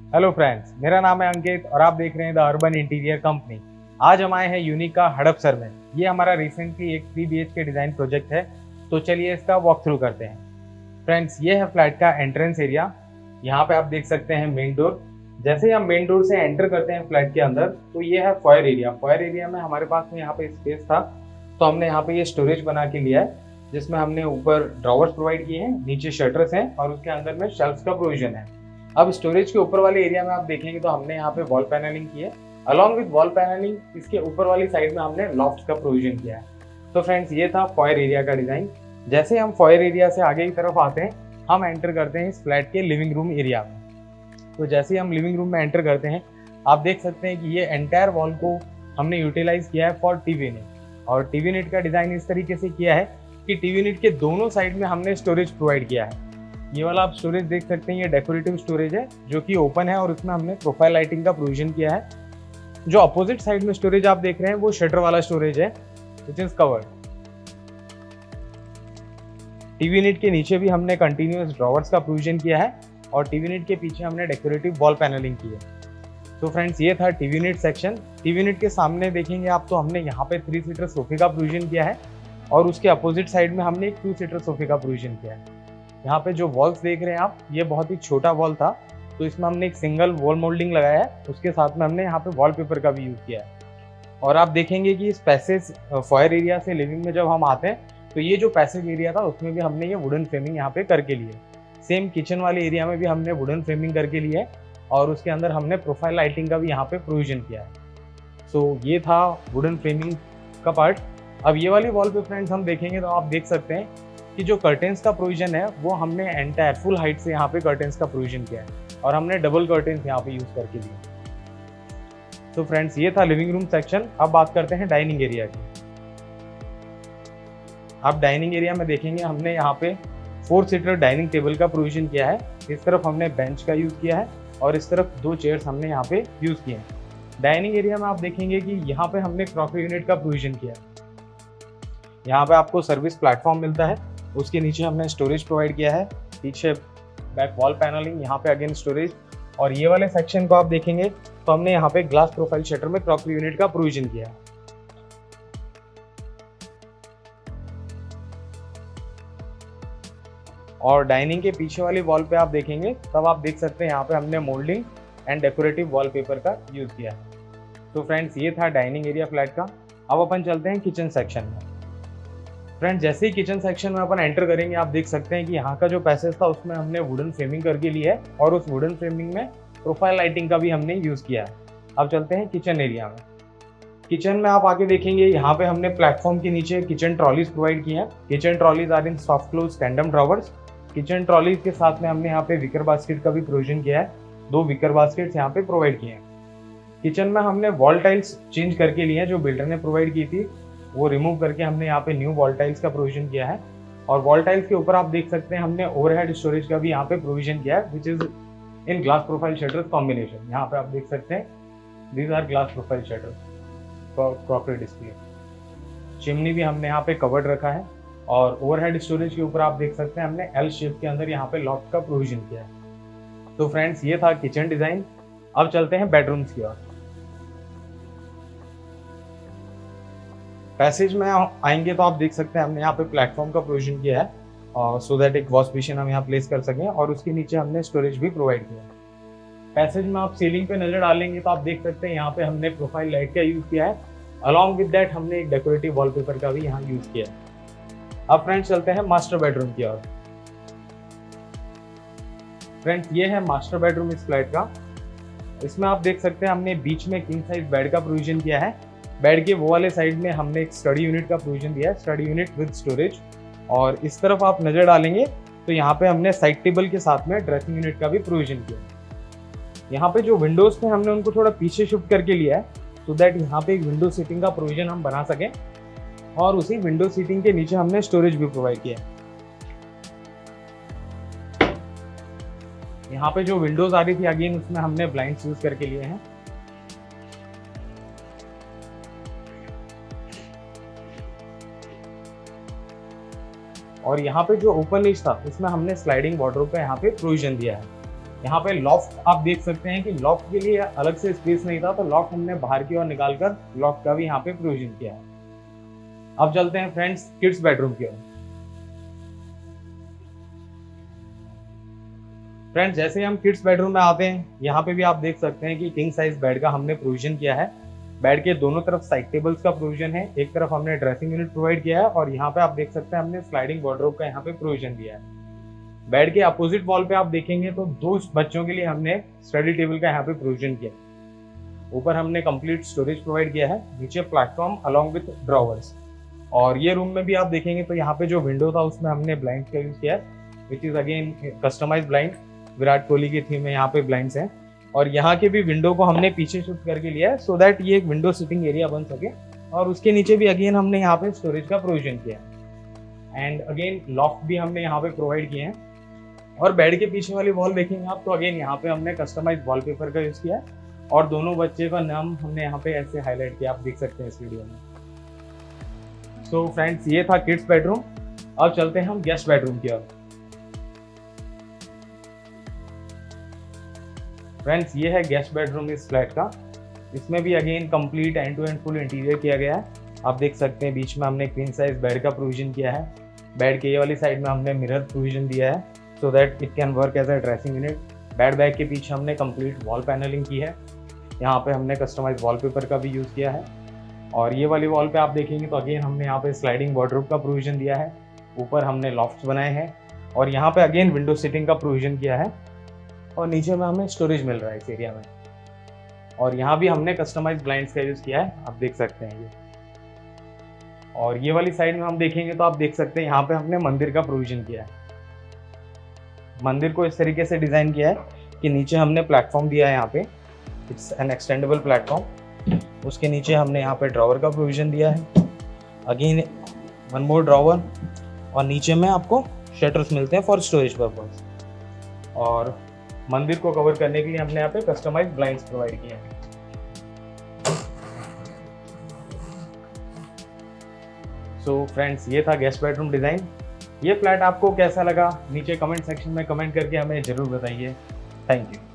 Hello friends, मेरा नाम है अंकित और आप देख रहे हैं द अर्बन इंटीरियर कंपनी। आज हम आए हैं यूनिक का हड़पसर में। ये हमारा रिसेंटली एक 3 BHK डिज़ाइन प्रोजेक्ट है, तो चलिए इसका वॉक थ्रू करते हैं। फ्रेंड्स, ये है फ्लैट का एंट्रेंस एरिया। यहाँ पे आप देख सकते हैं मेन डोर। जैसे ही हम मेन डोर से एंटर करते हैं फ्लैट के अंदर, तो ये है फॉयर एरिया। फॉयर एरिया में हमारे पास में यहाँ पे स्पेस था, तो हमने यहाँ पे ये स्टोरेज बना के लिया है, जिसमें हमने ऊपर ड्रॉवर्स प्रोवाइड किए हैं, नीचे शटर्स हैं और उसके अंदर में शेल्फ्स का प्रोविजन है। अब स्टोरेज के ऊपर वाले एरिया में आप देखेंगे तो हमने यहाँ पे वॉल पैनलिंग की है। अलॉन्ग विद वॉल पैनलिंग इसके ऊपर वाली साइड में हमने लॉफ्ट का प्रोविजन किया है। तो फ्रेंड्स, ये था फॉयर एरिया का डिजाइन। जैसे हम फॉयर एरिया से आगे की तरफ आते हैं, हम एंटर करते हैं इस फ्लैट के लिविंग रूम एरिया में। तो जैसे ही हम लिविंग रूम में एंटर करते हैं, आप देख सकते हैं कि ये एंटायर वॉल को हमने यूटिलाइज किया है फॉर टीवी यूनिट। और टीवी यूनिट का डिजाइन इस तरीके से किया है कि टीवी यूनिट के दोनों साइड में हमने स्टोरेज प्रोवाइड किया है। ये वाला आप स्टोरेज देख सकते हैं, ये डेकोरेटिव स्टोरेज है जो कि ओपन है और उसमें हमने प्रोफाइल लाइटिंग का प्रोविजन किया है। जो अपोजिट साइड में स्टोरेज आप देख रहे हैं वो शटर वाला स्टोरेज है which is covered. TV unit के नीचे भी हमने कंटिन्यूअस ड्रॉवर्स का प्रोविजन किया है और टीवी यूनिट के पीछे हमने डेकोरेटिव वॉल पैनलिंग की है। तो फ्रेंड्स, ये था TV unit section. TV unit के सामने देखेंगे आप तो हमने यहाँ पे 3 सीटर सोफे का प्रोविजन किया है और उसके अपोजिट साइड में हमने एक 2 सीटर सोफे का प्रोविजन किया है। यहाँ पे जो वॉल्स देख रहे हैं आप, ये बहुत ही छोटा वॉल था, तो इसमें हमने एक सिंगल वॉल मोल्डिंग लगाया है। उसके साथ में हमने यहाँ पे वॉलपेपर का भी यूज़ किया है। और आप देखेंगे कि इस पैसेज फॉयर एरिया से लिविंग में जब हम आते हैं, तो ये जो पैसेज एरिया था उसमें भी हमने ये वुडन फ्रेमिंग यहाँ पे करके ली है। सेम किचन वाले एरिया में भी हमने वुडन फ्रेमिंग करके ली है और उसके अंदर हमने प्रोफाइल लाइटिंग का भी यहाँ पे प्रोविजन किया है। सो ये था वुडन फ्रेमिंग का पार्ट। अब ये वाली वॉल पे फ्रेंड्स हम देखेंगे तो आप देख सकते हैं कि जो कर्टेंस का प्रोविजन है वो हमने एंटायर फुल हाइट से यहाँ पे कर्टेंस का प्रोविजन किया है और हमने डबल कर्टेंस यहाँ पे यूज करके लिए। तो फ्रेंड्स, ये था लिविंग रूम सेक्शन। अब बात करते हैं डाइनिंग एरिया की। आप डाइनिंग एरिया में देखेंगे हमने यहाँ पे 4 सीटर डाइनिंग टेबल का प्रोविजन किया है। इस तरफ हमने बेंच का यूज किया है और इस तरफ 2 चेयर्स हमने यहाँ पे यूज किए हैं। डाइनिंग एरिया में आप देखेंगे कि यहाँ पे हमने क्रॉकरी यूनिट का प्रोविजन किया है। यहाँ पे आपको सर्विस प्लेटफॉर्म मिलता है, उसके नीचे हमने स्टोरेज प्रोवाइड किया है, पीछे बैक वॉल पैनलिंग, यहाँ पे अगेन स्टोरेज। और ये वाले सेक्शन को आप देखेंगे तो हमने यहाँ पे ग्लास प्रोफाइल शटर में क्रॉकरी यूनिट का प्रोविजन किया है। और डाइनिंग के पीछे वाली वॉल पे आप देखेंगे तब आप देख सकते हैं यहाँ पे हमने मोल्डिंग एंड डेकोरेटिव वॉलपेपर का यूज किया है। तो फ्रेंड्स, ये था डाइनिंग एरिया फ्लैट का। अब अपन चलते हैं किचन सेक्शन में। फ्रेंड्स, जैसे ही किचन सेक्शन में अपन एंटर करेंगे आप देख सकते हैं कि यहाँ का जो पैसेज था उसमें हमने वुडन फ्रेमिंग करके ली है और उस वुडन फ्रेमिंग में प्रोफाइल लाइटिंग का भी हमने यूज किया है। अब चलते हैं किचन एरिया में। किचन में आप आगे देखेंगे यहाँ पे हमने प्लेटफॉर्म के नीचे किचन ट्रॉलीज प्रोवाइड की हैं। Kitchen trolleys are in soft close tandem drawers. Kitchen trolleys के साथ में हमने यहाँ पे विकर बास्केट का भी प्रोविजन किया है। 2 विकर बास्केट्स यहाँ पे प्रोवाइड किए हैं। किचन में हमने वॉल टाइल्स चेंज करके लिए हैं, जो बिल्डर ने प्रोवाइड की थी वो रिमूव करके हमने यहाँ पे न्यू वॉल टाइल्स का प्रोविजन किया है। और वॉल टाइल्स के ऊपर आप देख सकते हैं हमने ओवरहेड स्टोरेज का भी यहाँ पे प्रोविजन किया है, which is in glass profile shutters combination. यहाँ पे आप देख सकते हैं these are glass profile shutters for crockery display. Chimney भी हमने यहाँ पे कवर्ड रखा है और ओवरहेड स्टोरेज के ऊपर आप देख सकते हैं हमने एल शेप के अंदर यहाँ पे लॉफ्ट का प्रोविजन किया है। तो फ्रेंड्स, ये था किचन डिजाइन। अब चलते हैं बेडरूम्स की ओर। पैसेज में आएंगे तो आप देख सकते हैं हमने यहाँ पे प्लेटफॉर्म का प्रोविजन किया है और सो दैट एक वॉश बेसिन हम यहाँ प्लेस कर सकें और उसके नीचे हमने स्टोरेज भी प्रोवाइड किया है। पैसेज में आप सीलिंग पे नजर डालेंगे तो आप देख सकते हैं यहाँ पे हमने प्रोफाइल लाइट का यूज किया है। अलॉन्ग विद दैट हमने एक डेकोरेटिव वॉलपेपर का भी यहाँ यूज किया है। अब फ्रेंड्स, चलते हैं मास्टर बेडरूम की ओर। फ्रेंड्स, ये है मास्टर बेडरूम इस फ्लैट का। इसमें आप देख सकते हैं हमने बीच में किंग साइज बेड का प्रोविजन किया है। बेड के वो वाले साइड में हमने एक स्टडी यूनिट का प्रोविजन दिया है, स्टडी यूनिट विद स्टोरेज। और इस तरफ आप नजर डालेंगे तो यहाँ पे हमने साइड टेबल के साथ में ड्रेसिंग यूनिट का भी प्रोविजन किया है। यहाँ पे जो विंडोज थे हमने उनको थोड़ा पीछे शिफ्ट करके लिया है सो दैट यहाँ पे एक विंडो सीटिंग का प्रोविजन हम बना सकें और उसी विंडो सीटिंग के नीचे हमने स्टोरेज भी प्रोवाइड किया है। यहाँ पे जो विंडोज आ रही थी अगेन उसमें हमने ब्लाइंड्स यूज करके लिए हैं। और यहाँ पे जो ओपन नीच था उसमें हमने स्लाइडिंग वार्डरोब का यहाँ पे प्रोविजन दिया है। यहाँ पे लॉफ्ट आप देख सकते हैं कि लॉफ्ट के लिए अलग से स्पेस नहीं था, तो लॉफ्ट हमने बाहर की ओर निकालकर लॉफ्ट का भी यहाँ पे प्रोविजन किया है। अब चलते हैं फ्रेंड्स किड्स बेडरूम की ओर। फ्रेंड्स जैसे हम किड्स बेडरूम में आते हैं, यहाँ पे भी आप देख सकते हैं कि किंग साइज बेड का हमने प्रोविजन किया है। बेड के दोनों तरफ साइड टेबल्स का प्रोविजन है, एक तरफ हमने ड्रेसिंग यूनिट प्रोवाइड किया है और यहाँ पे आप देख सकते हैं हमने स्लाइडिंग वार्डरोब का यहाँ पे प्रोविजन दिया है। बेड के अपोजिट वॉल पे आप देखेंगे तो 2 बच्चों के लिए हमने स्टडी टेबल का यहाँ पे प्रोविजन किया है। ऊपर हमने कंप्लीट स्टोरेज प्रोवाइड किया है, नीचे प्लेटफॉर्म अलॉन्ग विद ड्रॉवर्स। और ये रूम में भी आप देखेंगे तो यहाँ पे जो विंडो था उसमें हमने ब्लाइंड का यूज किया है, which is again customize blind. Virat Kohli की थीम में यहाँ पे ब्लाइंड्स हैं और यहाँ के भी विंडो को हमने पीछे शिफ्ट करके लिया है सो दैट ये एक विंडो सिटिंग एरिया बन सके। और उसके नीचे भी अगेन हमने यहाँ पे स्टोरेज का प्रोविजन किया है एंड अगेन लॉफ्ट भी हमने यहाँ पे प्रोवाइड किए हैं। और बेड के पीछे वाली वॉल देखेंगे आप तो अगेन यहाँ पे हमने कस्टमाइज वॉलपेपर का यूज किया है और दोनों बच्चे का नाम हमने यहाँ पे ऐसे हाईलाइट किया, आप देख सकते हैं इस वीडियो में। सो फ्रेंड्स ये था किड्स बेडरूम। अब चलते हैं हम गेस्ट बेडरूम की ओर। फ्रेंड्स ये है गेस्ट बेडरूम इस फ्लैट का। इसमें भी again complete end to end full interior किया गया है। आप देख सकते हैं बीच में हमने क्वीन साइज बेड का प्रोविजन किया है। बेड के ये वाली साइड में हमने मिरर प्रोविजन दिया है so that it can work as a dressing unit. Bed back के पीछे हमने कंप्लीट वॉल पैनलिंग की है। यहाँ पे हमने कस्टमाइज वॉलपेपर का भी यूज़ किया है। और ये वाली वॉल पे आप देखेंगे तो अगेन हमने यहाँ पे स्लाइडिंग वार्डरोब का प्रोविजन दिया है। ऊपर हमने लॉफ्ट्स बनाए हैं और यहाँ पे अगेन विंडो सीटिंग का प्रोविजन किया है और नीचे में हमें स्टोरेज मिल रहा है इस एरिया में। और यहाँ भी हमने कस्टमाइज ब्लाइंड्स का यूज़ किया है, आप देख सकते हैं ये। और ये वाली साइड में हम देखेंगे तो आप देख सकते हैं यहाँ पे हमने मंदिर का प्रोविजन किया है। मंदिर को इस तरीके से डिज़ाइन किया है कि नीचे हमने प्लेटफॉर्म दिया है, यहाँ पे इट्स एन एक्सटेंडेबल प्लेटफॉर्म। उसके नीचे हमने यहाँ पे ड्रॉवर का प्रोविजन दिया है, अगेन 1 मोर ड्रॉवर। और नीचे में आपको शटर्स मिलते हैं फॉर स्टोरेज पर्पज। और मंदिर को कवर करने के लिए हमने यहाँ पे कस्टमाइज ब्लाइंड्स प्रोवाइड किए हैं। सो फ्रेंड्स ये था गेस्ट बेडरूम डिज़ाइन। ये फ्लैट आपको कैसा लगा नीचे कमेंट सेक्शन में कमेंट करके हमें ज़रूर बताइए। Thank you.